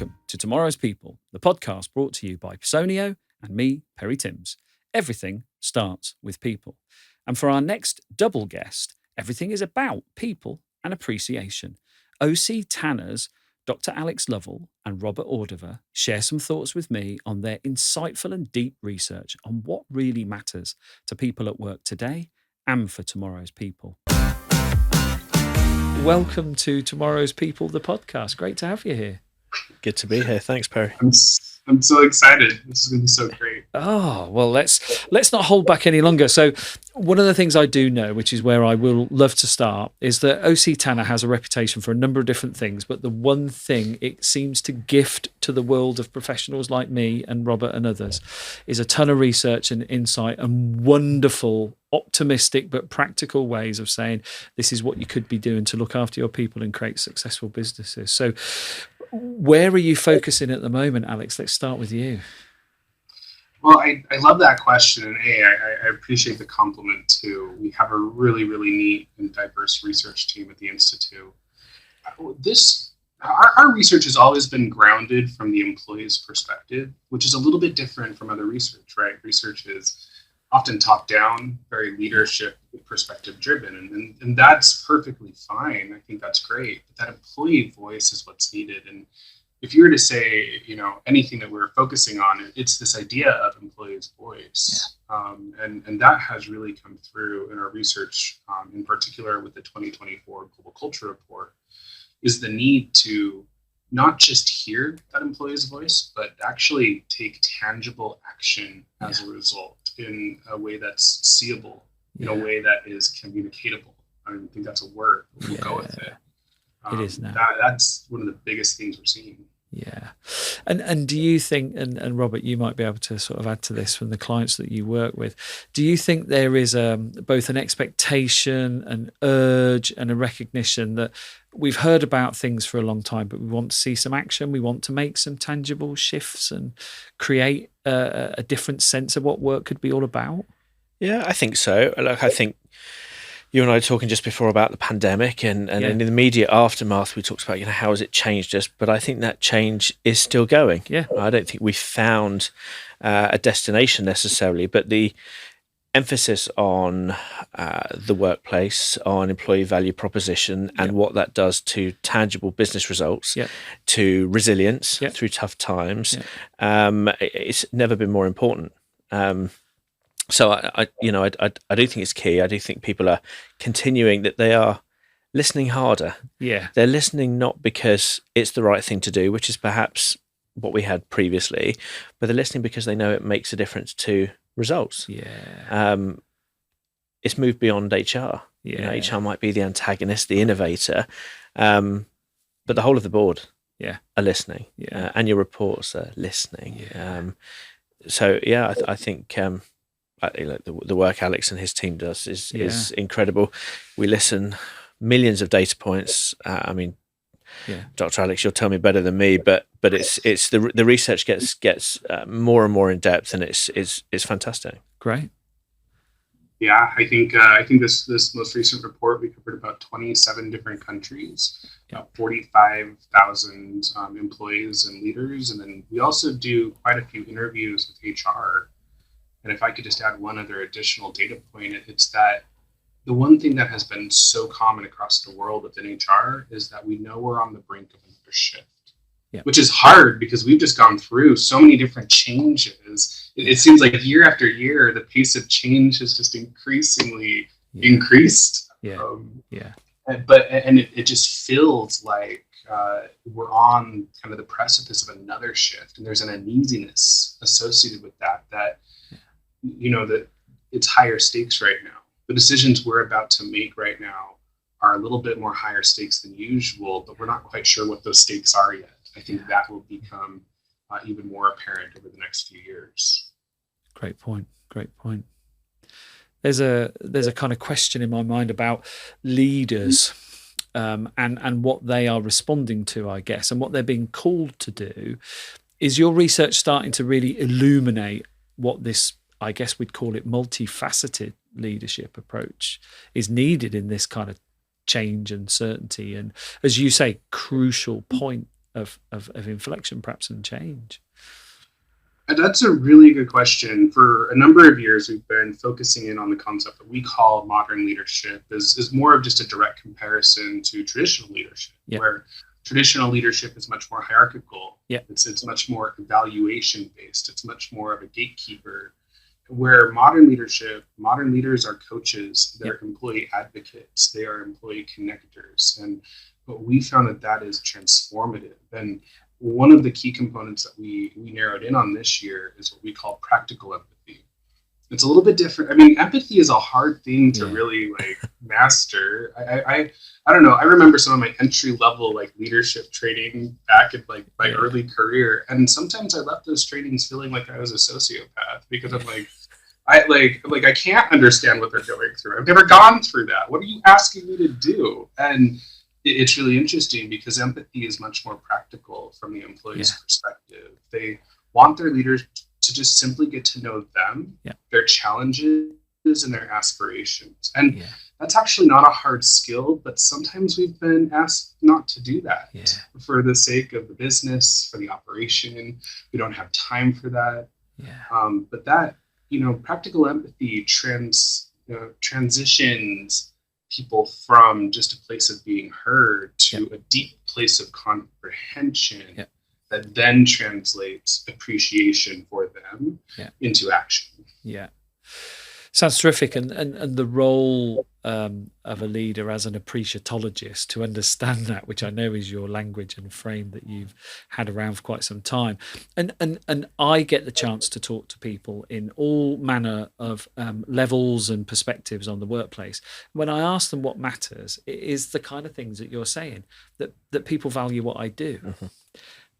Welcome to Tomorrow's People, the podcast brought to you by Personio and me, Perry Timms. Everything starts with people. And for our next double guest, everything is about people and appreciation. OC Tanners, Dr. Alex Lovell and Robert Ordever share some thoughts with me on their insightful and deep research on what really matters to people at work today and for tomorrow's people. Welcome to Tomorrow's People, the podcast. Great to have you here. Good to be here. Thanks, Perry. I'm so excited. This is going to be so great. Oh, well, let's not hold back any longer. So one of the things I do know, which is where I will love to start, is that OC Tanner has a reputation for a number of different things, but the one thing it seems to gift to the world of professionals like me and Robert and others is a ton of research and insight and wonderful, optimistic but practical ways of saying this is what you could be doing to look after your people and create successful businesses. So where are you focusing at the moment, Alex? Let's start with you. Well, I love that question. And I appreciate the compliment too. We have a really, really neat and diverse research team at the Institute. Our research has always been grounded from the employee's perspective, which is a little bit different from other research, right? Research is often top-down, very leadership perspective driven, and that's perfectly fine. I think that's great. But that employee voice is what's needed. And if you were to say, anything that we're focusing on, it's this idea of employee's voice. Yeah. And that has really come through in our research, in particular with the 2024 Global Culture Report, is the need to not just hear that employee's voice, but actually take tangible action as a result in a way that's seeable, in a way that is communicatable. I don't think that's a word. We'll go with it. It is now. That's one of the biggest things we're seeing. Yeah. And do you think, and Robert, you might be able to sort of add to this from the clients that you work with, do you think there is both an expectation, an urge and a recognition that we've heard about things for a long time, but we want to see some action, we want to make some tangible shifts and create a different sense of what work could be all about? Yeah, I think so. I think you and I were talking just before about the pandemic and in the immediate aftermath, we talked about, how has it changed us? But I think that change is still going. Yeah. I don't think we found a destination necessarily, but the emphasis on the workplace, on employee value proposition and what that does to tangible business results, to resilience through tough times, it's never been more important. So I do think it's key. I do think people are continuing that they are listening harder. Yeah. They're listening not because it's the right thing to do, which is perhaps what we had previously, but they're listening because they know it makes a difference to results. Yeah. It's moved beyond HR. Yeah. HR might be the antagonist, the innovator, but the whole of the board are listening. Yeah. And your reports are listening. Yeah. I think the work Alex and his team does is incredible. We listen millions of data points. Dr. Alex, you'll tell me better than me, but it's the research gets more and more in depth, and it's fantastic. Great. Yeah, I think this most recent report, we covered about 27 different countries, 45,000 employees and leaders, and then we also do quite a few interviews with HR. And if I could just add one other additional data point, it's that the one thing that has been so common across the world within HR is that we know we're on the brink of another shift, which is hard because we've just gone through so many different changes. It seems like year after year, the pace of change has just increasingly increased. It just feels like we're on kind of the precipice of another shift, and there's an uneasiness associated with that that it's higher stakes right now. The decisions we're about to make right now are a little bit more higher stakes than usual, but we're not quite sure what those stakes are yet. I think that will become even more apparent over the next few years. Great point. There's a kind of question in my mind about leaders and what they are responding to, I guess, and what they're being called to do. Is your research starting to really illuminate what this, I guess we'd call it, multifaceted leadership approach is needed in this kind of change and certainty and, as you say, crucial point of inflection, perhaps, and change? And that's a really good question. For a number of years, we've been focusing in on the concept that we call modern leadership is more of just a direct comparison to traditional leadership, where traditional leadership is much more hierarchical. It's much more evaluation based. It's much more of a gatekeeper. Where modern leaders are coaches, they're employee advocates, they are employee connectors. And what we found that is transformative. And one of the key components that we narrowed in on this year is what we call practical empathy. It's a little bit different. I mean, empathy is a hard thing to really master. I don't know. I remember some of my entry level leadership training back in my early career, and sometimes I left those trainings feeling like I was a sociopath because I'm I can't understand what they're going through. I've never gone through that. What are you asking me to do? And it's really interesting because empathy is much more practical from the employee's perspective. They want their leaders to just simply get to know them, their challenges, and their aspirations. And that's actually not a hard skill, but sometimes we've been asked not to do that for the sake of the business, for the operation. We don't have time for that. But that, practical empathy transitions people from just a place of being heard to a deep place of comprehension that then translates appreciation for them into action. Sounds terrific. And the role of a leader as an appreciatologist to understand that, which I know is your language and frame that you've had around for quite some time. And I get the chance to talk to people in all manner of levels and perspectives on the workplace. When I ask them what matters, it is the kind of things that you're saying, that people value what I do,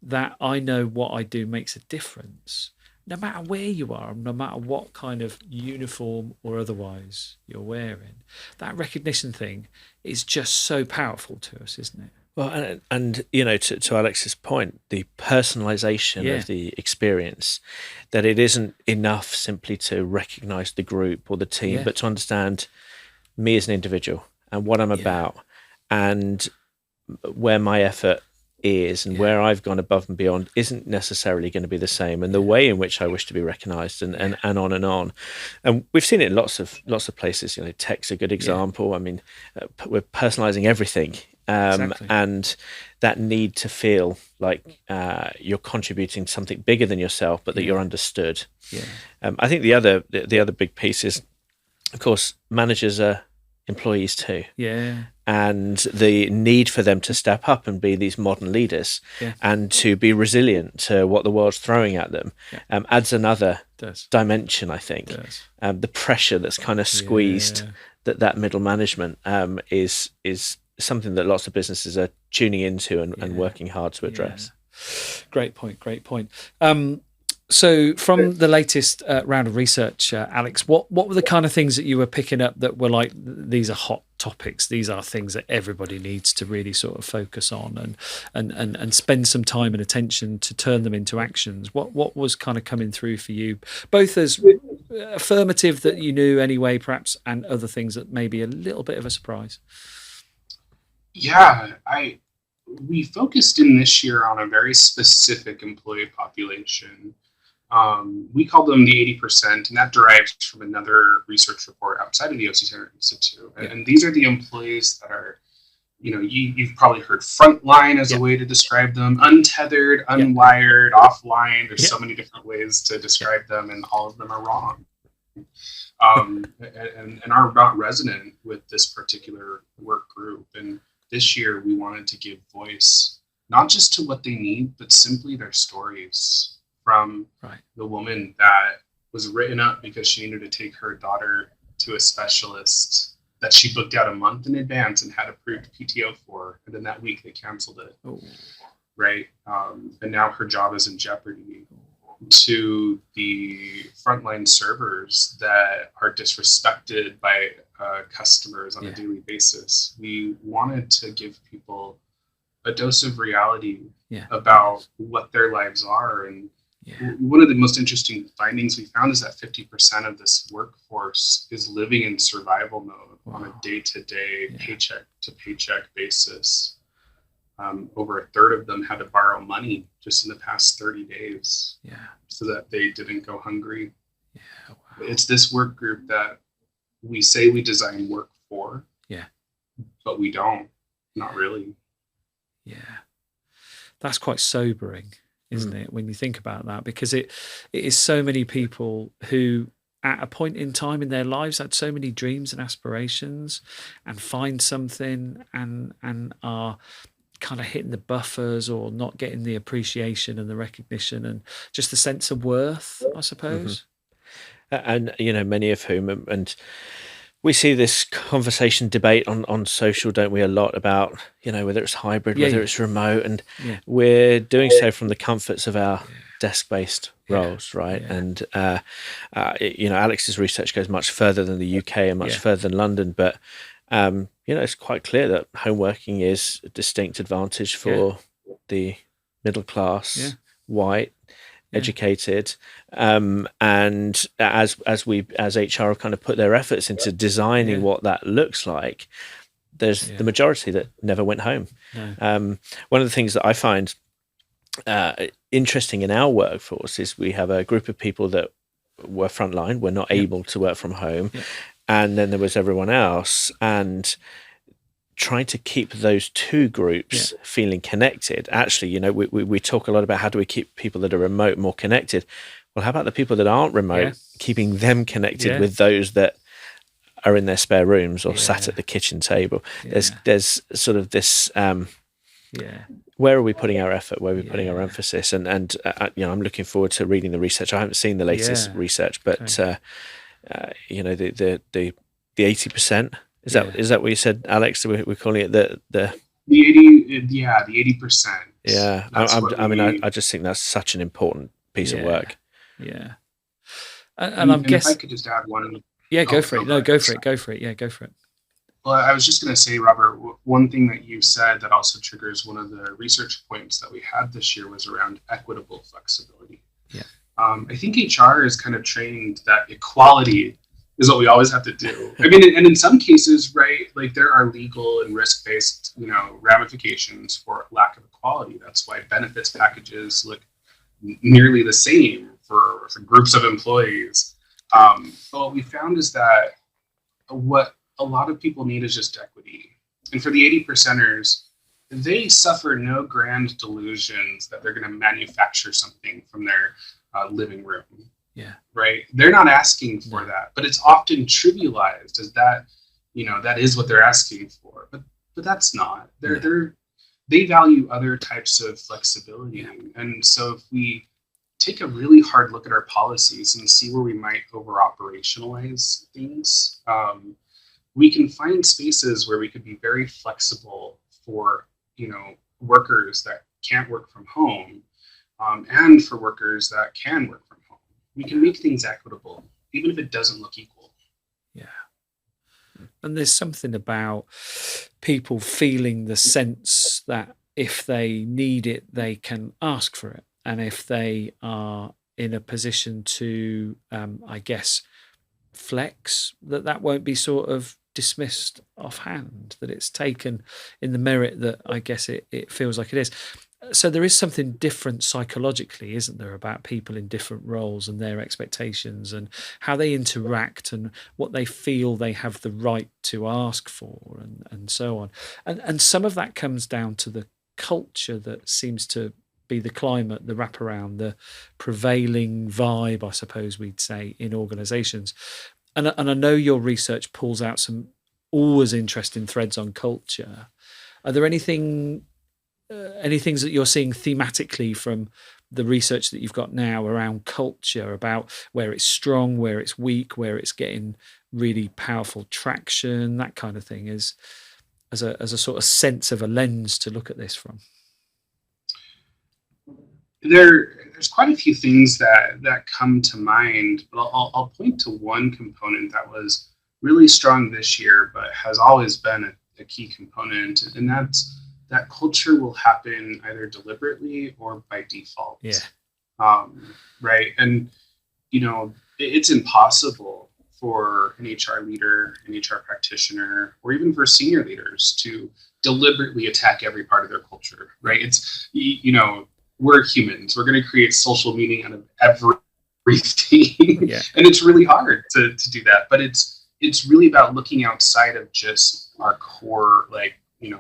that I know what I do makes a difference. No matter where you are, no matter what kind of uniform or otherwise you're wearing, that recognition thing is just so powerful to us, isn't it? Well, and to Alex's point, the personalization of the experience, that it isn't enough simply to recognize the group or the team, but to understand me as an individual and what I'm about and where my effort is and where I've gone above and beyond isn't necessarily going to be the same, and the way in which I wish to be recognized and on and on. And we've seen it in lots of places. Tech's a good example. I mean, we're personalizing everything. And that need to feel like you're contributing to something bigger than yourself, but that you're understood. I think the other big piece is, of course, managers are employees too. And the need for them to step up and be these modern leaders and to be resilient to what the world's throwing at them adds another dimension, I think. The pressure that's kind of squeezed that middle management is something that lots of businesses are tuning into and working hard to address. Great point. So from the latest round of research, Alex, what were the kind of things that you were picking up that were like, these are hot topics, these are things that everybody needs to really sort of focus on and spend some time and attention to turn them into actions? What was kind of coming through for you, both as affirmative that you knew anyway, perhaps, and other things that may be a little bit of a surprise? We focused in this year on a very specific employee population. We call them the 80%, and that derives from another research report outside of the OC Center Institute. And these are the employees that are, you've probably heard frontline as a way to describe them, untethered, unwired, offline. There's so many different ways to describe them, and all of them are wrong. And are not resonant with this particular work group. And this year, we wanted to give voice, not just to what they need, but simply their stories, from the woman that was written up because she needed to take her daughter to a specialist that she booked out a month in advance and had approved PTO for, and then that week they canceled it. And now her job is in jeopardy. To the frontline servers that are disrespected by customers on a daily basis. We wanted to give people a dose of reality about what their lives are. And one of the most interesting findings we found is that 50% of this workforce is living in survival mode on a day-to-day, paycheck to paycheck basis. over a third of them had to borrow money just in the past 30 days so that they didn't go hungry. Yeah, wow. It's this work group that we say we design work for, but we don't. Not really. Yeah. That's quite sobering, isn't it, when you think about that? Because it is so many people who, at a point in time in their lives, had so many dreams and aspirations and find something and are kind of hitting the buffers or not getting the appreciation and the recognition and just the sense of worth, I suppose. And, many of whom, and we see this conversation debate on social, don't we, a lot about, whether it's hybrid, whether it's remote, and we're doing so from the comforts of our desk-based roles, right? And, Alex's research goes much further than the UK and much further than London, but, it's quite clear that home working is a distinct advantage for the middle class, white, educated, and as HR have kind of put their efforts into designing what that looks like, there's the majority that never went home. One of the things that I find interesting in our workforce is we have a group of people that were frontline, were not able to work from home, and then there was everyone else, and trying to keep those two groups feeling connected. Actually, we talk a lot about how do we keep people that are remote more connected. Well, how about the people that aren't remote, keeping them connected with those that are in their spare rooms or sat at the kitchen table? There's sort of this, where are we putting our effort? Where are we putting our emphasis? And I'm looking forward to reading the research. I haven't seen the latest research, but the 80%. Is that what you said, Alex? We're calling it the 80%. Yeah, I just think that's such an important piece of work. Yeah, and I'm guessing. If I could just add one. Yeah, go for it. No, go for it. Go for it. Yeah, go for it. Well, I was just going to say, Robert, one thing that you said that also triggers one of the research points that we had this year was around equitable flexibility. Yeah. I think HR is kind of trained that equality is what we always have to do. I mean, and in some cases, right, like there are legal and risk-based, ramifications for lack of equality. That's why benefits packages look nearly the same for groups of employees. But what we found is that what a lot of people need is just equity. And for the 80%ers, they suffer no grand delusions that they're going to manufacture something from their living room. Yeah. Right. They're not asking for that, but it's often trivialized as that, that is what they're asking for. But that's not. They value other types of flexibility. And so if we take a really hard look at our policies and see where we might over operationalize things, we can find spaces where we could be very flexible for, workers that can't work from home, and for workers that can work from home. We can make things equitable, even if it doesn't look equal. Yeah. And there's something about people feeling the sense that if they need it, they can ask for it. And if they are in a position to, flex, that won't be sort of dismissed offhand, that it's taken in the merit that I guess it feels like it is. So there is something different psychologically, isn't there, about people in different roles and their expectations and how they interact and what they feel they have the right to ask for and so on. And some of that comes down to the culture that seems to be the climate, the wraparound, the prevailing vibe, I suppose we'd say, in organisations. And I know your research pulls out some always interesting threads on culture. Are there any things that you're seeing thematically from the research that you've got now around culture, about where it's strong, where it's weak, where it's getting really powerful traction, that kind of thing, as a sort of sense of a lens to look at this from? There's quite a few things that come to mind, but I'll point to one component that was really strong this year, but has always been a key component, and that's that culture will happen either deliberately or by default. Yeah. Right. And, it's impossible for an HR leader, an HR practitioner, or even for senior leaders to deliberately attack every part of their culture, right? It's, we're humans. We're going to create social meaning out of everything. Yeah. And it's really hard to do that. But it's really about looking outside of just our core,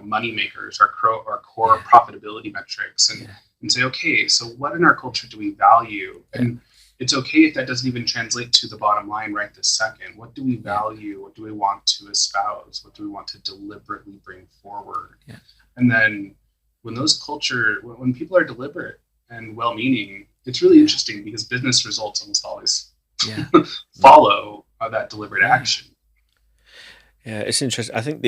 money makers, our core profitability metrics, and say, okay, so what in our culture do we value? And it's okay if that doesn't even translate to the bottom line right this second. What do we value? What do we want to espouse? What do we want to deliberately bring forward? Yeah. And then when when people are deliberate and well-meaning, it's really interesting because business results almost always follow that deliberate action. Yeah, it's interesting. I think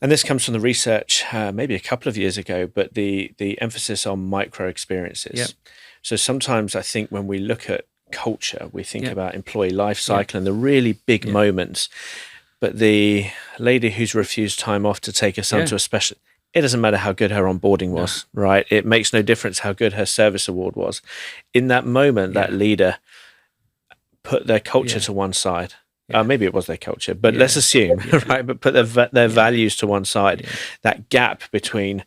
and this comes from the research maybe a couple of years ago, but the emphasis on micro experiences. Yep. So sometimes I think when we look at culture, we think about employee life cycle and the really big moments. But the lady who's refused time off to take her son to a special, it doesn't matter how good her onboarding was, right? It makes no difference how good her service award was. In that moment, that leader put their culture to one side. Maybe it was their culture, but let's assume, right? But put their values to one side. That gap between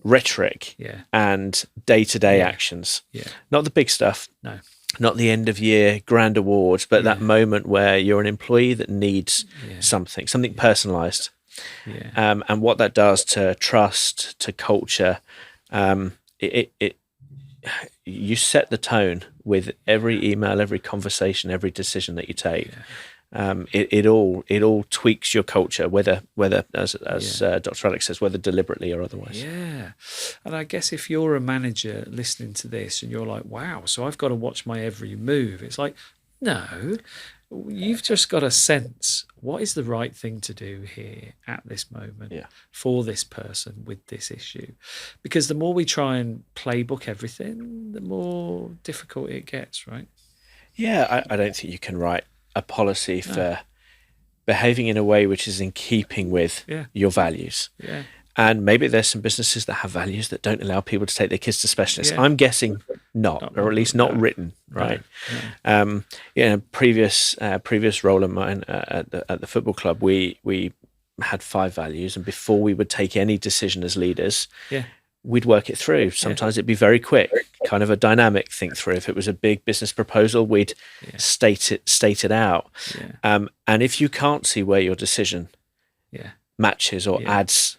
rhetoric and day-to-day actions. Not the big stuff. No. Not the end of year grand awards, but that moment where you're an employee that needs something personalized. And what that does to trust, to culture, you set the tone with every email, every conversation, every decision that you take. It all tweaks your culture, whether as Dr. Alex says, whether deliberately or otherwise. Yeah. And I guess if you're a manager listening to this and you're like, wow, so I've got to watch my every move. It's like, no, you've just got to sense what is the right thing to do here at this moment for this person with this issue. Because the more we try and playbook everything, the more difficult it gets, right? Yeah, I don't think you can write a policy for behaving in a way which is in keeping with your values. Yeah. And maybe there's some businesses that have values that don't allow people to take their kids to specialists. I'm guessing not, or at least not written, right? Previous role of mine at the football club, we had 5 values, and before we would take any decision as leaders, we'd work it through. Sometimes it'd be very quick, kind of a dynamic think through. If it was a big business proposal, we'd state it out. And if you can't see where your decision matches or adds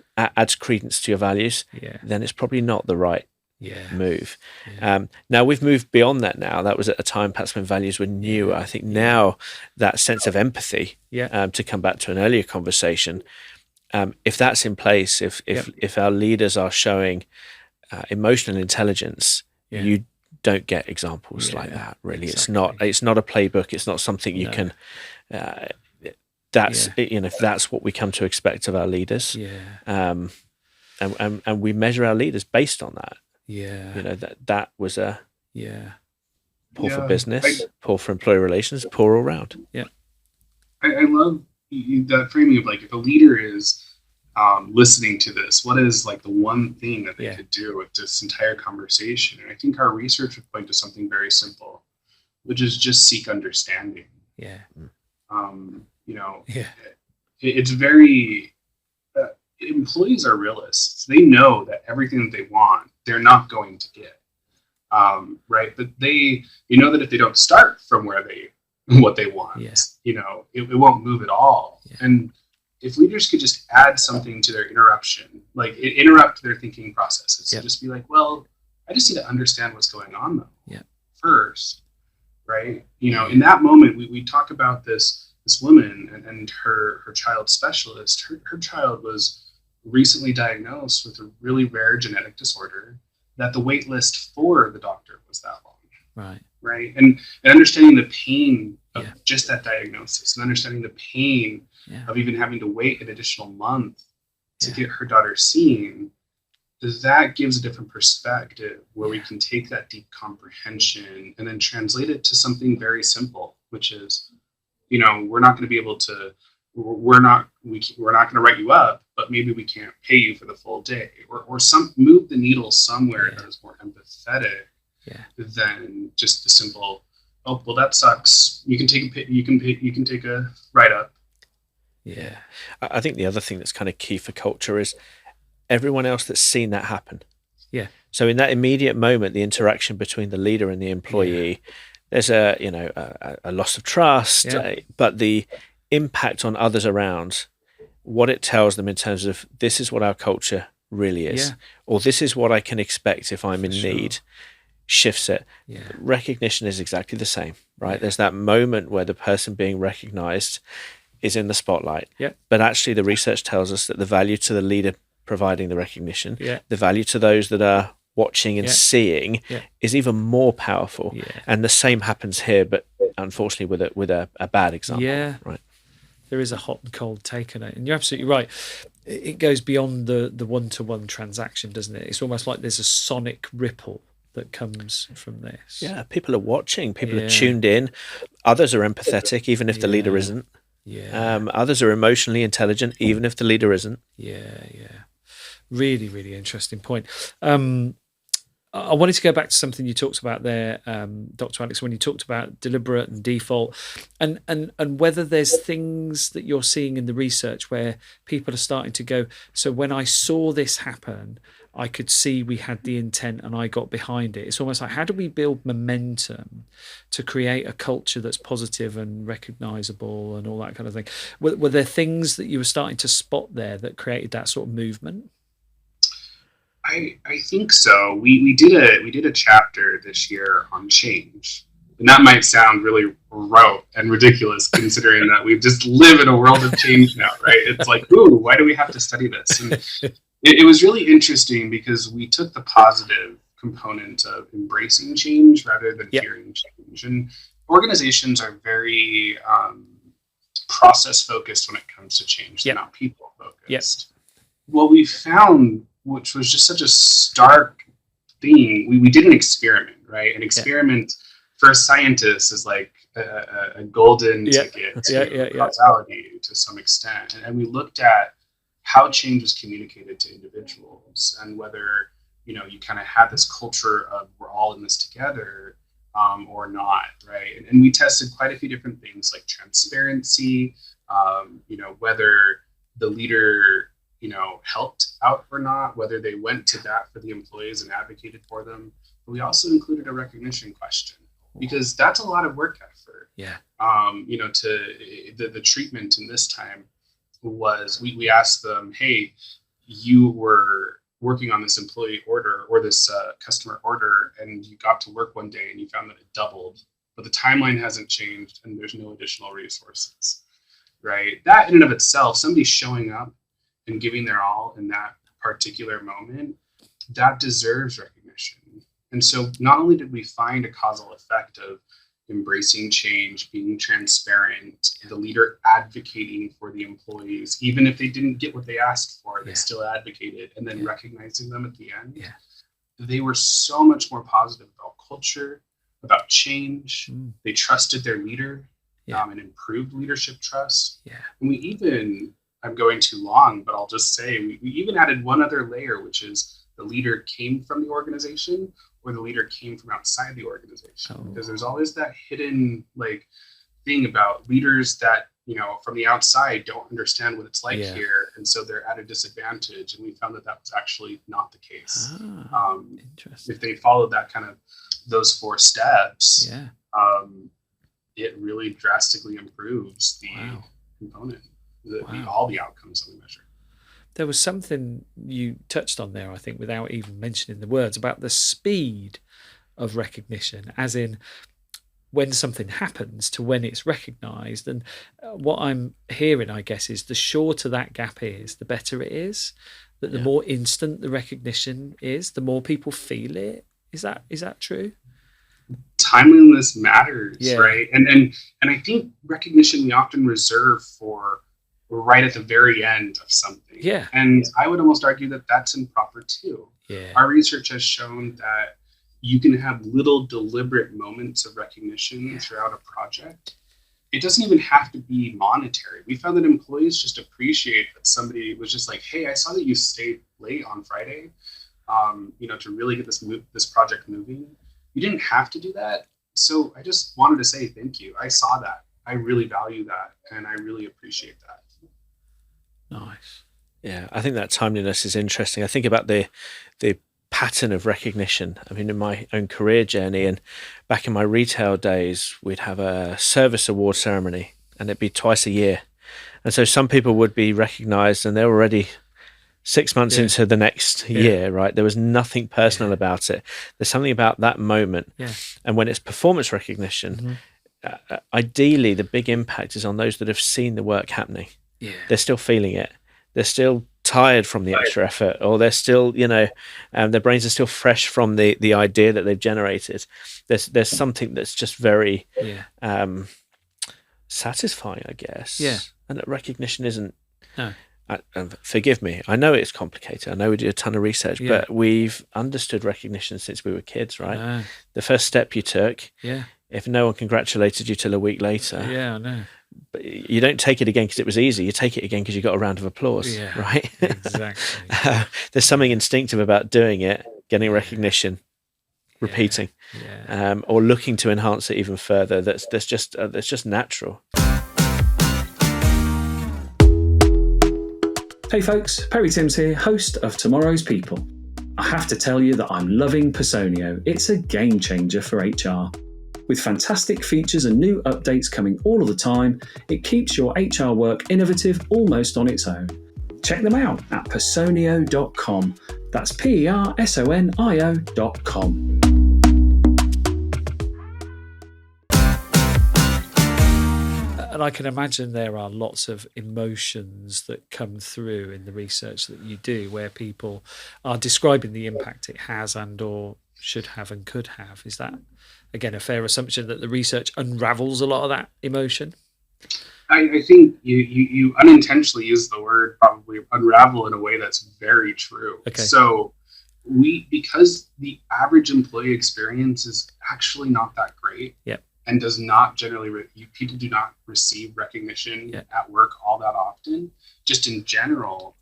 credence to your values, then it's probably not the right move. Now we've moved beyond that now. That was at a time perhaps when values were newer. I think now that sense of empathy, to come back to an earlier conversation, if that's in place, if our leaders are showing emotional intelligence, you don't get examples like that. Really, exactly. It's not a playbook. It's not something you can. That's what we come to expect of our leaders. And we measure our leaders based on that. That was a poor for business, poor for employee relations, poor all round. I love that framing of if a leader is listening to this, what is the one thing that they could do with this entire conversation? And I think our research would point to something very simple, which is just seek understanding. It's very employees are realists. They know that everything that they want, they're not going to get. Right. But they that if they don't start from what they want, it won't move at all. And if leaders could just add something to their interruption, interrupt their thinking processes, so just be well, I just need to understand what's going on though. First, right? In that moment, we talk about this woman and her child specialist. Her child was recently diagnosed with a really rare genetic disorder that the wait list for the doctor was that long. Right. And understanding the pain of just that diagnosis, and understanding the pain of even having to wait an additional month to get her daughter seen, that gives a different perspective where we can take that deep comprehension and then translate it to something very simple, which is, we're not going to be able to, we're not going to write you up, but maybe we can't pay you for the full day, or move the needle somewhere that is more empathetic than just the simple, oh, well, that sucks. You can take a write up. Yeah. I think the other thing that's kind of key for culture is everyone else that's seen that happen. Yeah. So in that immediate moment, the interaction between the leader and the employee, there's a loss of trust, but the impact on others around, what it tells them in terms of this is what our culture really is, or this is what I can expect if I'm in need, shifts it. Recognition is exactly the same, right? There's that moment where the person being recognized is in the spotlight, but actually the research tells us that the value to the leader providing the recognition, the value to those that are watching and seeing is even more powerful. And the same happens here, but unfortunately with a bad example. Right. There is a hot and cold take on it, and you're absolutely right. It goes beyond the one-to-one transaction, doesn't it? It's almost like there's a sonic ripple that comes from this. Yeah, people are watching, people are tuned in, others are empathetic even if the leader isn't. Others are emotionally intelligent even if the leader isn't. Really, really interesting point. I wanted to go back to something you talked about there, Dr. Alex, when you talked about deliberate and default, and whether there's things that you're seeing in the research where people are starting to go, so when I saw this happen, I could see we had the intent and I got behind it. It's almost like, how do we build momentum to create a culture that's positive and recognizable and all that kind of thing? Were there things that you were starting to spot there that created that sort of movement? I think so. We did a chapter this year on change, and that might sound really rote and ridiculous considering that we just live in a world of change now, right? It's like, ooh, why do we have to study this? And it was really interesting because we took the positive component of embracing change rather than fearing change. And organizations are very process focused when it comes to change. They're not people focused. What we found, which was just such a stark thing, we did an experiment, right? An experiment for a scientist is like a golden ticket to causality to some extent. And we looked at how change was communicated to individuals and whether, you kind of had this culture of we're all in this together or not, right? And we tested quite a few different things like transparency, whether the leader helped out or not, whether they went to bat for the employees and advocated for them. But we also included a recognition question because that's a lot of work effort. To the treatment in this time was we asked them, hey, you were working on this employee order or this customer order, and you got to work one day and you found that it doubled, but the timeline hasn't changed and there's no additional resources, right? That in and of itself, somebody showing up and giving their all in that particular moment, that deserves recognition. And so not only did we find a causal effect of embracing change, being transparent, the leader advocating for the employees, even if they didn't get what they asked for, they still advocated, and then recognizing them at the end. They were so much more positive about culture, about change. They trusted their leader and improved leadership trust. And we even, I'm going too long, but I'll just say we even added one other layer, which is the leader came from the organization or the leader came from outside the organization. Because there's always that hidden thing about leaders that, from the outside don't understand what it's like here. And so they're at a disadvantage. And we found that was actually not the case. If they followed that those 4 steps, it really drastically improves the component. All the outcomes that we measure. There was something you touched on there, I think, without even mentioning the words, about the speed of recognition, as in when something happens to when it's recognized. And what I'm hearing, I guess, is the shorter that gap is, the better it is, that the more instant the recognition is, the more people feel it. Is that true? Timeliness matters, right? And I think recognition we often reserve for right at the very end of something. And I would almost argue that that's improper too. Our research has shown that you can have little deliberate moments of recognition throughout a project. It doesn't even have to be monetary. We found that employees just appreciate that somebody was just like, hey, I saw that you stayed late on Friday, to really get this project moving. You didn't have to do that, So I just wanted to say thank you. I saw that. I really value that, and I really appreciate that. Nice. Yeah, I think that timeliness is interesting. I think about the pattern of recognition. I mean, in my own career journey and back in my retail days, we'd have a service award ceremony, and it'd be twice a year. And so some people would be recognized and they're already 6 months into the next year, right? There was nothing personal about it. There's something about that moment. Yeah. And when it's performance recognition, ideally the big impact is on those that have seen the work happening. Yeah. They're still feeling it. They're still tired from the extra effort, or they're still, their brains are still fresh from the idea that they've generated. There's something that's just very satisfying, I guess. Yeah. And that recognition isn't. No. Forgive me. I know it's complicated. I know we do a ton of research, but we've understood recognition since we were kids, right? The first step you took. Yeah. If no one congratulated you till a week later. Yeah, I know. But you don't take it again because it was easy. You take it again because you got a round of applause, right? Exactly. There's something instinctive about doing it, getting recognition, repeating, or looking to enhance it even further. That's just natural. Hey folks, Perry Timms here, host of Tomorrow's People. I have to tell you that I'm loving Personio. It's a game changer for HR. With fantastic features and new updates coming all of the time, it keeps your HR work innovative almost on its own. Check them out at personio.com. That's PERSONIO.com. And I can imagine there are lots of emotions that come through in the research that you do where people are describing the impact it has and or should have and could have. Is that, again, a fair assumption that the research unravels a lot of that emotion? I think you unintentionally use the word probably unravel in a way that's very true. Okay. So because the average employee experience is actually not that great. Yep. And does not generally, people do not receive recognition at work all that often. Just in general,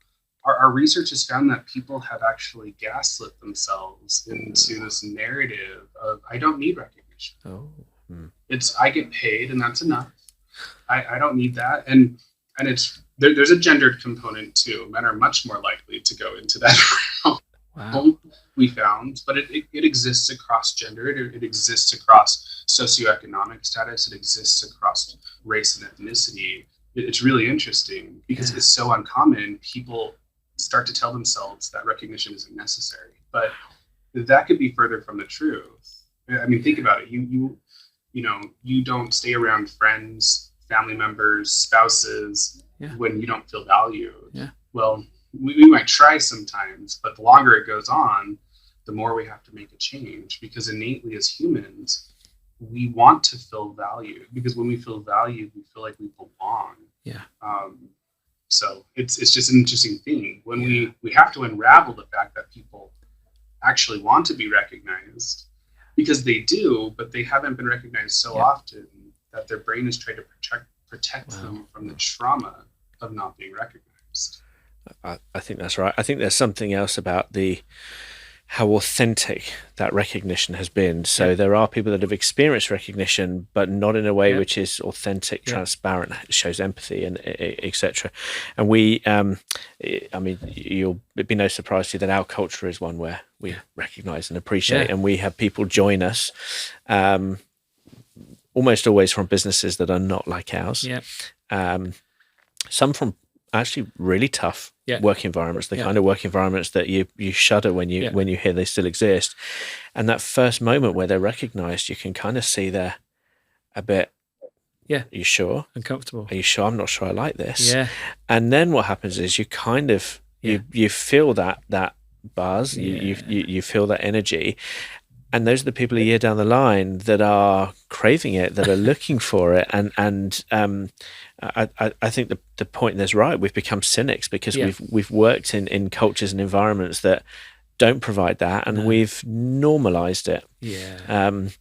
our research has found that people have actually gaslit themselves into this narrative of, I don't need recognition. It's, I get paid and that's enough. I don't need that. And it's, there's a gendered component too. Men are much more likely to go into that realm. Wow. We found, but it exists across gender. It exists across socioeconomic status. It exists across race and ethnicity. It's really interesting because it's so uncommon. People start to tell themselves that recognition isn't necessary, but that could be further from the truth. I mean, think about it. You don't stay around friends, family members, spouses when you don't feel valued. Yeah. Well, we might try sometimes, but the longer it goes on, the more we have to make a change, because innately as humans, we want to feel valued, because when we feel valued, we feel like we belong. Yeah. So it's just an interesting thing when we have to unravel the fact that people actually want to be recognized, because they do, but they haven't been recognized so often that their brain is trying to protect them from the trauma of not being recognized. I think that's right. I think there's something else about how authentic that recognition has been. So there are people that have experienced recognition, but not in a way which is authentic, transparent, shows empathy, and etc. And we, I mean, it'd be no surprise to you that our culture is one where we recognize and appreciate, and we have people join us, almost always from businesses that are not like ours. Some from actually really tough work environments, the kind of work environments that you shudder when you hear they still exist. And that first moment where they're recognized, you can kind of see they're a bit, are you sure? Uncomfortable. Are you sure? I'm not sure I like this. Yeah. And then what happens is you kind of, you feel that buzz, you feel that energy. And those are the people a year down the line that are craving it, that are looking for it. And I think the point there's right. We've become cynics because we've worked in cultures and environments that don't provide that, and we've normalized it. And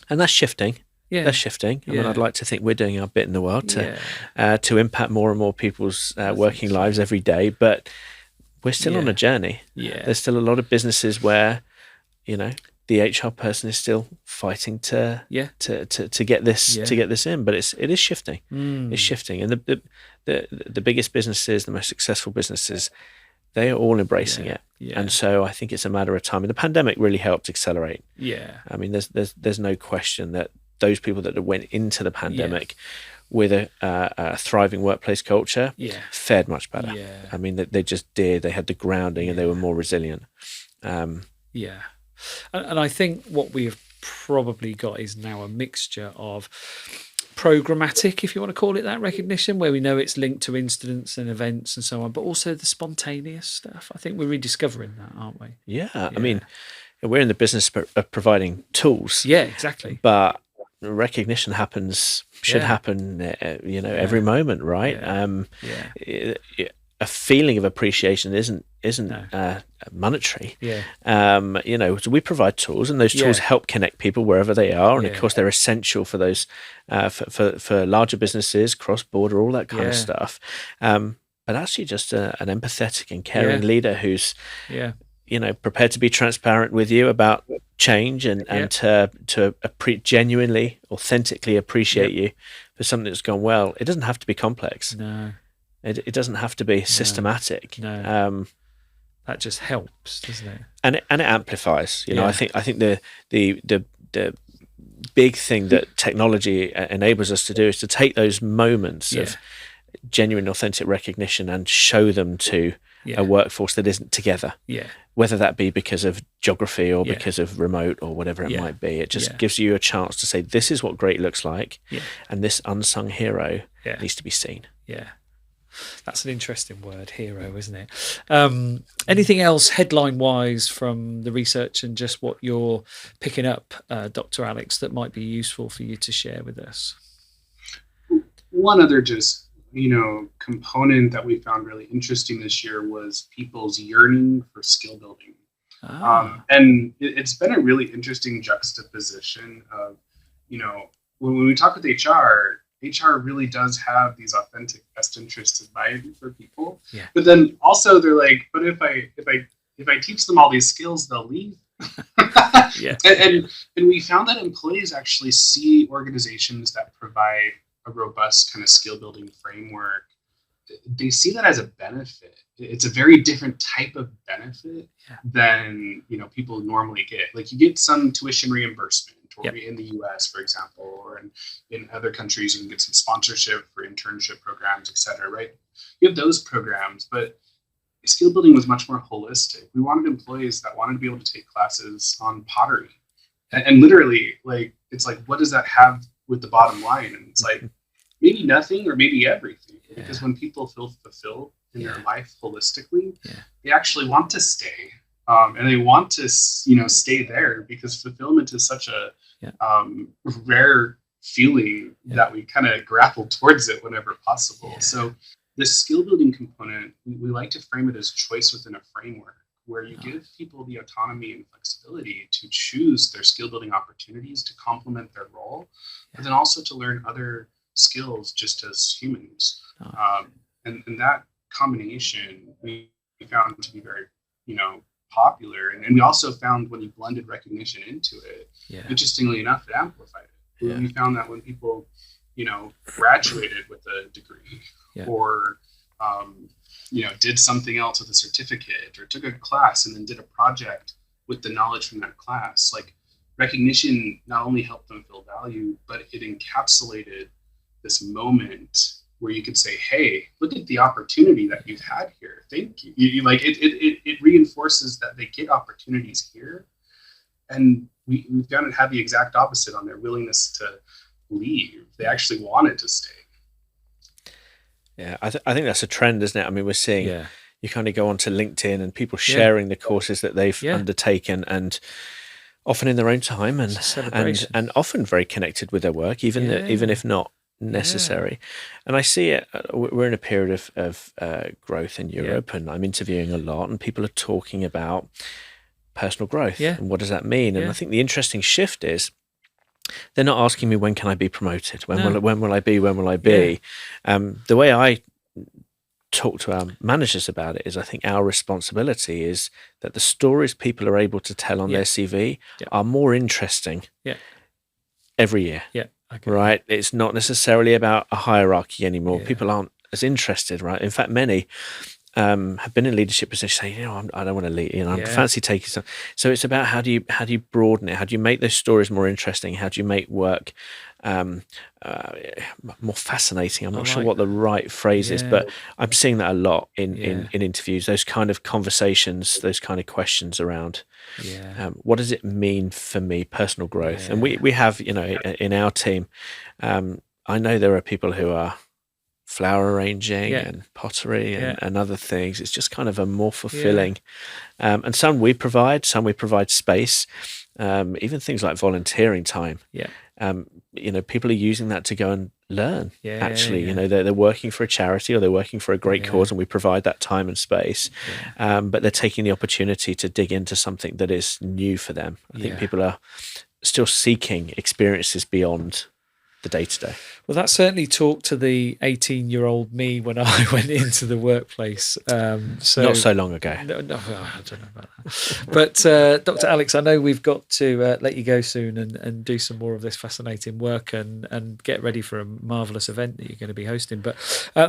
that's shifting. That's shifting. I mean, I'd like to think we're doing our bit in the world to impact more and more people's working lives every day. But we're still on a journey. There's still a lot of businesses where, the HR person is still fighting to get this in, but it is shifting. It's shifting, and the biggest businesses, the most successful businesses, they are all embracing it. And so I think it's a matter of time. And the pandemic really helped accelerate. I mean, there's no question that those people that went into the pandemic with a thriving workplace culture fared much better. I mean, they just did. They had the grounding and they were more resilient. And I think what we've probably got is now a mixture of programmatic, if you want to call it that, recognition, where we know it's linked to incidents and events and so on, but also the spontaneous stuff. I think we're rediscovering that, aren't we? I mean, we're in the business of providing tools. Exactly. But recognition should happen, every moment, right? A feeling of appreciation isn't monetary. So we provide tools, and those tools help connect people wherever they are, and of course they're essential for those for larger businesses, cross border, all that kind of stuff. But actually, just an empathetic and caring leader who's prepared to be transparent with you about change and to genuinely, authentically appreciate you for something that's gone well. It doesn't have to be complex. No. It doesn't have to be systematic. No. That just helps, doesn't it? And it amplifies. I think the big thing that technology enables us to do is to take those moments of genuine, authentic recognition and show them to a workforce that isn't together. Whether that be because of geography or because of remote or whatever it might be. It just gives you a chance to say, this is what great looks like, and this unsung hero needs to be seen. That's an interesting word, hero, isn't it? Anything else headline-wise from the research and just what you're picking up, Dr. Alex, that might be useful for you to share with us? One other component that we found really interesting this year was people's yearning for skill building. And it's been a really interesting juxtaposition of, when we talk with HR really does have these authentic best interests in mind for people. But then also they're like, but if I teach them all these skills, they'll leave. And we found that employees actually see organizations that provide a robust kind of skill building framework. They see that as a benefit. It's a very different type of benefit than people normally get. Like, you get some tuition reimbursement, or in the US, for example, or in other countries, you can get some sponsorship for internship programs, et cetera, right? You have those programs, but skill building was much more holistic. We wanted employees that wanted to be able to take classes on pottery. And literally, like, it's like, what does that have with the bottom line? And it's like, maybe nothing or maybe everything. Because when people feel fulfilled in their life holistically, they actually want to stay. And they want to, stay there, because fulfillment is such a rare feeling that we kind of grapple towards it whenever possible. So the skill building component, we like to frame it as choice within a framework, where you give people the autonomy and flexibility to choose their skill building opportunities to complement their role, but then also to learn other skills just as humans. And that combination we found to be very, popular. And we also found when you blended recognition into it, interestingly enough, it amplified it. We found that when people, graduated with a degree or, did something else with a certificate, or took a class and then did a project with the knowledge from that class, like, recognition not only helped them feel valued, but it encapsulated this moment where you could say, hey, look at the opportunity that you've had here. Thank you. It reinforces that they get opportunities here. And we've found it had the exact opposite on their willingness to leave. They actually wanted to stay. Yeah, I think that's a trend, isn't it? I mean, we're seeing you kind of go onto LinkedIn and people sharing the courses that they've undertaken, and often in their own time, and often very connected with their work, even if not necessary. And I see it, we're in a period of growth in Europe, and I'm interviewing a lot, and people are talking about personal growth and what does that mean. And I think the interesting shift is they're not asking me, when can I be promoted, when will I be. The way I talk to our managers about it is I think our responsibility is that the stories people are able to tell on their CV are more interesting every year. Yeah. Okay. Right. It's not necessarily about a hierarchy anymore. People aren't as interested, right? In fact, many have been in leadership positions saying, I don't want to lead, I fancy taking some. So it's about how do you broaden it? How do you make those stories more interesting? How do you make work more fascinating? I'm not sure what the right phrase is, but I'm seeing that a lot in interviews, those kind of conversations, those kind of questions around what does it mean for me, personal growth? And we have, in our team, I know there are people who are flower arranging and pottery and other things. It's just kind of a more fulfilling. And some we provide space, even things like volunteering time. People are using that to go and learn. They're working for a charity or they're working for a great cause, and we provide that time and space. But they're taking the opportunity to dig into something that is new for them. I think people are still seeking experiences beyond the day-to-day. Well, that certainly talked to the 18-year-old me when I went into the workplace. Not so long ago. No, I don't know about that. But Dr. Alex, I know we've got to let you go soon and do some more of this fascinating work and get ready for a marvellous event that you're going to be hosting. But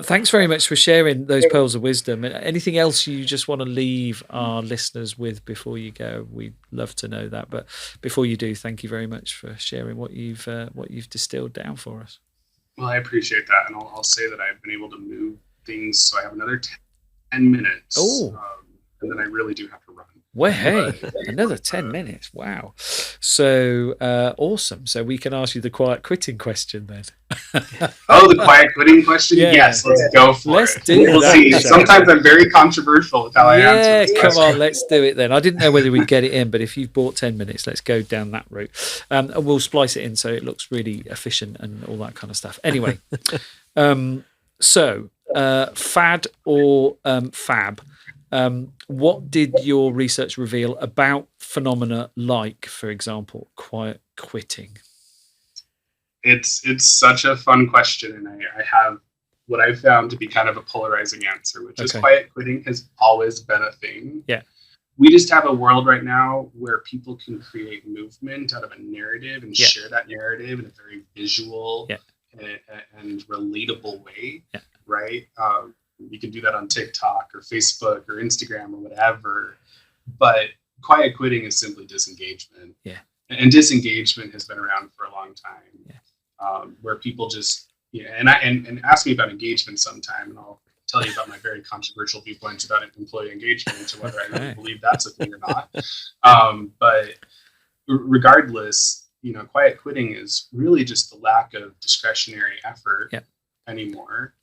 thanks very much for sharing those pearls of wisdom. Anything else you just want to leave our listeners with before you go? We'd love to know that. But before you do, thank you very much for sharing what you've distilled down for us. Well, I appreciate that, and I'll say that I've been able to move things, so I have another 10 minutes, and then I really do have to run. Well, hey, another 10 minutes. Wow. So awesome. So we can ask you the quiet quitting question then. The quiet quitting question? Yes, let's go for it. Let's do We'll that. see. Sometimes I'm very controversial with how I answer this come question. on, let's do it then. I didn't know whether we'd get it in, but if you've bought 10 minutes, let's go down that route. And we'll splice it in so it looks really efficient and all that kind of stuff. Anyway, fad or fab? What did your research reveal about phenomena like, for example, quiet quitting? It's such a fun question, and I have what I've found to be kind of a polarizing answer, which is quiet quitting has always been a thing. Yeah. We just have a world right now where people can create movement out of a narrative and share that narrative in a very visual and relatable way, right? You can do that on TikTok or Facebook or Instagram or whatever, but quiet quitting is simply disengagement. Yeah. And disengagement has been around for a long time, where people just, and ask me about engagement sometime, and I'll tell you about my very controversial viewpoints about employee engagement and whether I really believe that's a thing or not. But regardless, quiet quitting is really just the lack of discretionary effort anymore.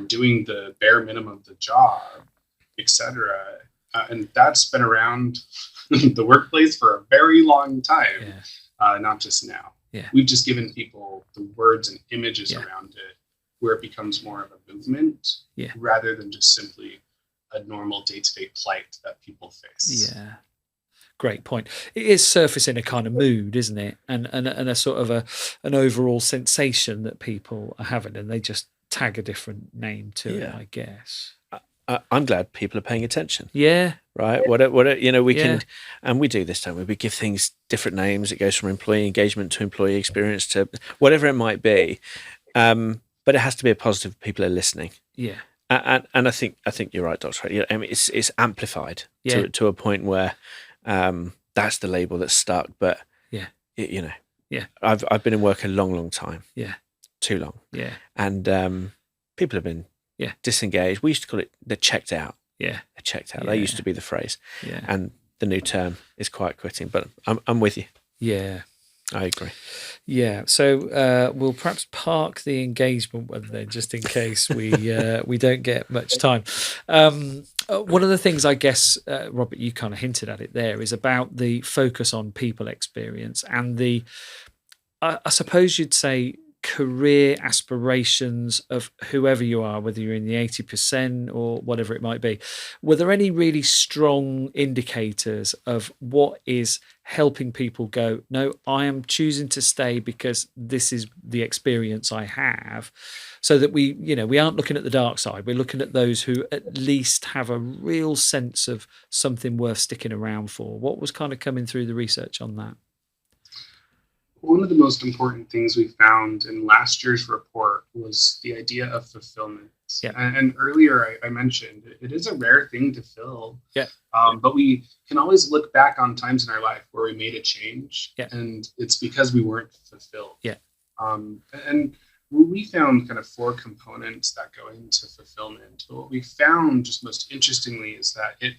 Doing the bare minimum of the job, etc. And that's been around the workplace for a very long time, not just now. Yeah. We've just given people the words and images around it where it becomes more of a movement rather than just simply a normal day-to-day plight that people face. Yeah. Great point. It is surfacing a kind of mood, isn't it? And a sort of an overall sensation that people are having, and they just tag a different name to it, I guess. I'm glad people are paying attention. Yeah. Right. What we can, and we do this, don't we? We give things different names. It goes from employee engagement to employee experience to whatever it might be. But it has to be a positive. People are listening. Yeah. And I think you're right, Doctor. I mean, it's amplified to a point where that's the label that's stuck. But I've been in work a long time. Yeah. Too long. Yeah. And people have been disengaged. We used to call it the checked out. Yeah. They're checked out. That used to be the phrase. Yeah. And the new term is quiet quitting. But I'm with you. Yeah. I agree. Yeah. So we'll perhaps park the engagement one then, just in case we don't get much time. One of the things, I guess, Robert, you kind of hinted at it there, is about the focus on people experience and the, I suppose you'd say, career aspirations of whoever you are, whether you're in the 80% or whatever it might be, were there any really strong indicators of what is helping people go, no, I am choosing to stay because this is the experience I have, so that we aren't looking at the dark side, we're looking at those who at least have a real sense of something worth sticking around for? What was kind of coming through the research on that? One of the most important things we found in last year's report was the idea of fulfillment. Yeah. And earlier I mentioned it is a rare thing to fill. Yeah. But we can always look back on times in our life where we made a change, yeah. and it's because we weren't fulfilled. Yeah. And we found kind of 4 components that go into fulfillment. But what we found, just most interestingly, is that it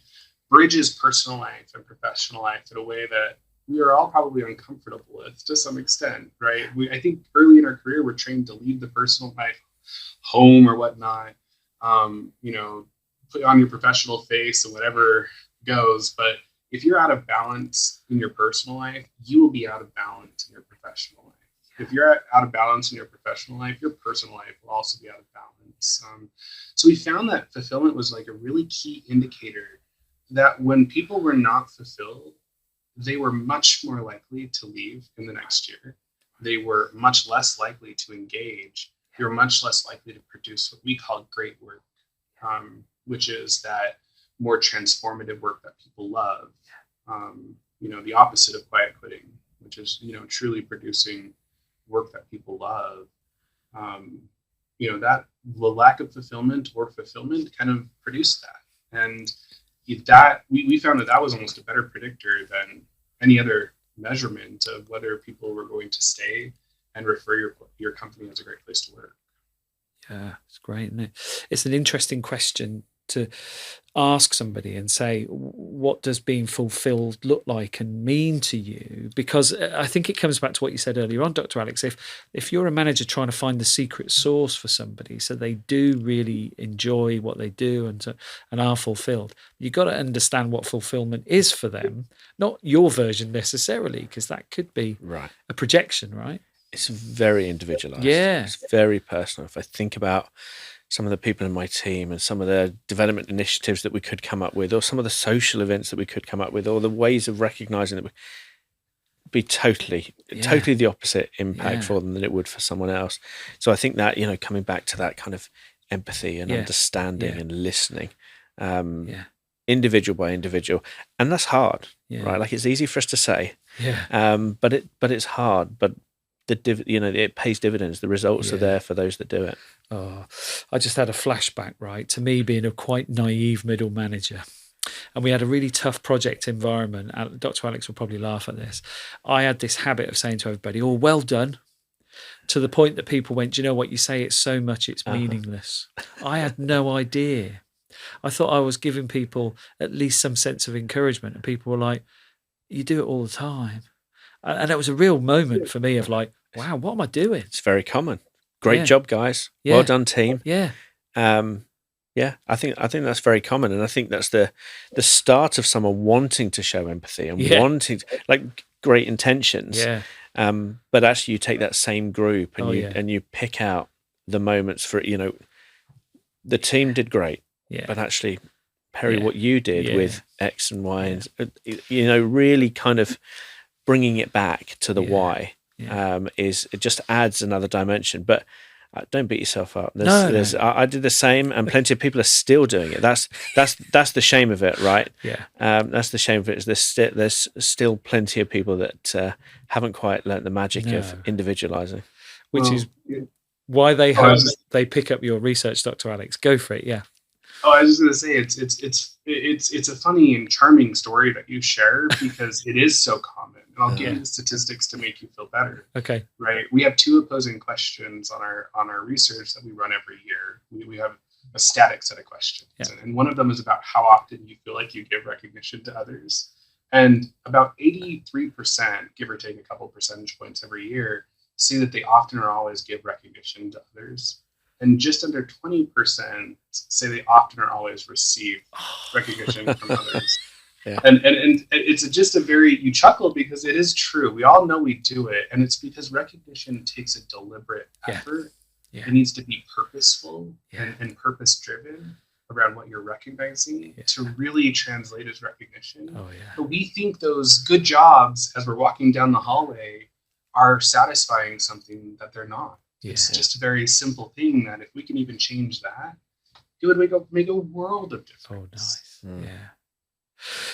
bridges personal life and professional life in a way that we are all probably uncomfortable with to some extent, right? I think early in our career, we're trained to leave the personal life home or whatnot, put on your professional face and whatever goes. But if you're out of balance in your personal life, you will be out of balance in your professional life. If you're out of balance in your professional life, your personal life will also be out of balance. So we found that fulfillment was like a really key indicator that when people were not fulfilled, they were much more likely to leave in the next year. They were much less likely to engage. They were much less likely to produce what we call great work, which is that more transformative work that people love. The opposite of quiet quitting, which is, truly producing work that people love. That the lack of fulfillment or fulfillment kind of produced that. And that we found that was almost a better predictor than any other measurement of whether people were going to stay and refer your company as a great place to work. Yeah, it's great, isn't it? It's an interesting question to ask somebody and say, what does being fulfilled look like and mean to you? Because I think it comes back to what you said earlier on, Dr. Alex. If you're a manager trying to find the secret sauce for somebody so they do really enjoy what they do and are fulfilled, you've got to understand what fulfillment is for them, not your version necessarily, because that could be right. a projection, right? It's very individualized. Yeah. It's very personal. If I think about some of the people in my team and some of the development initiatives that we could come up with, or some of the social events that we could come up with, or the ways of recognizing that would be totally the opposite impact for them than it would for someone else. So I think that, coming back to that kind of empathy and understanding and listening, individual by individual, and that's hard, right? Like, it's easy for us to say, but it's hard, but it pays dividends. The results are there for those that do it. Oh, I just had a flashback, right, to me being a quite naive middle manager. And we had a really tough project environment. Dr. Alex will probably laugh at this. I had this habit of saying to everybody, oh, well done, to the point that people went, do you know what, you say it so much it's meaningless. I had no idea. I thought I was giving people at least some sense of encouragement. And people were like, you do it all the time. And it was a real moment for me of like, wow, what am I doing? It's very common. Great job, guys. Well done, team. Yeah. I think that's very common, and I think that's the start of someone wanting to show empathy and wanting to, like, great intentions. Yeah. But actually, you take that same group and you pick out the moments for the team did great, but actually, Perry, what you did with X and Y, and really kind of bringing it back to the why. It just adds another dimension. But don't beat yourself up. I did the same, and plenty of people are still doing it. That's the shame of it, right? Yeah. That's the shame of it. Is there's still plenty of people that haven't quite learnt the magic of individualizing, which is why they hope they pick up your research, Dr. Alex. Go for it. Yeah. Oh, I was just going to say it's a funny and charming story that you share because it is so common. And I'll give you the statistics to make you feel better. Okay. Right. We have 2 opposing questions on our research that we run every year. We have a static set of questions, and one of them is about how often you feel like you give recognition to others. And about 83%, give or take a couple percentage points every year, see that they often or always give recognition to others. And just under 20% say they often or always receive recognition from others. Yeah. And it's just you chuckle because it is true. We all know we do it. And it's because recognition takes a deliberate effort. Yeah. It needs to be purposeful and purpose driven around what you're recognizing to really translate as recognition. Oh, yeah. But we think those good jobs as we're walking down the hallway are satisfying something that they're not. Yeah. It's just a very simple thing that if we can even change that, it would make a world of difference. Oh, nice. Yeah.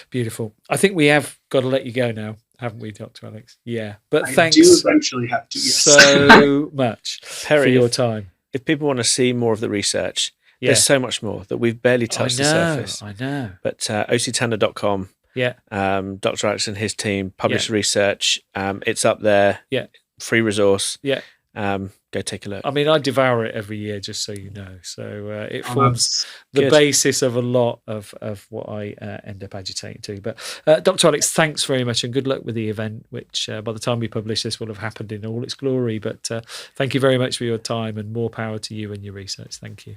Beautiful. I think we have got to let you go now, haven't we, Dr. Alex? Yeah. But thanks do eventually have to, yes. so much Perry, for your time. If people want to see more of the research, there's so much more that we've barely touched the surface. I know. But octanner.com, Dr. Alex and his team publish research. It's up there. Yeah. Free resource. Yeah. Go take a look. I mean, I devour it every year, just so you know. So it forms the basis of a lot of what I end up agitating to. But Dr. Alex, thanks very much, and good luck with the event, which by the time we publish this will have happened in all its glory. But thank you very much for your time, and more power to you and your research. Thank you.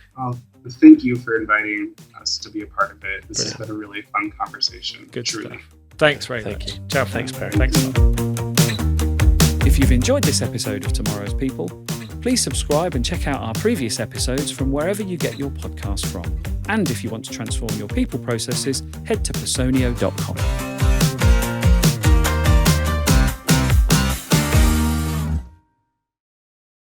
Thank you for inviting us to be a part of it. This has been a really fun conversation. Good truly. stuff. Thanks very much. Thank you. Ciao. Thanks, Perry. Thanks a lot. If you've enjoyed this episode of Tomorrow's People, please subscribe and check out our previous episodes from wherever you get your podcast from. And if you want to transform your people processes, head to personio.com.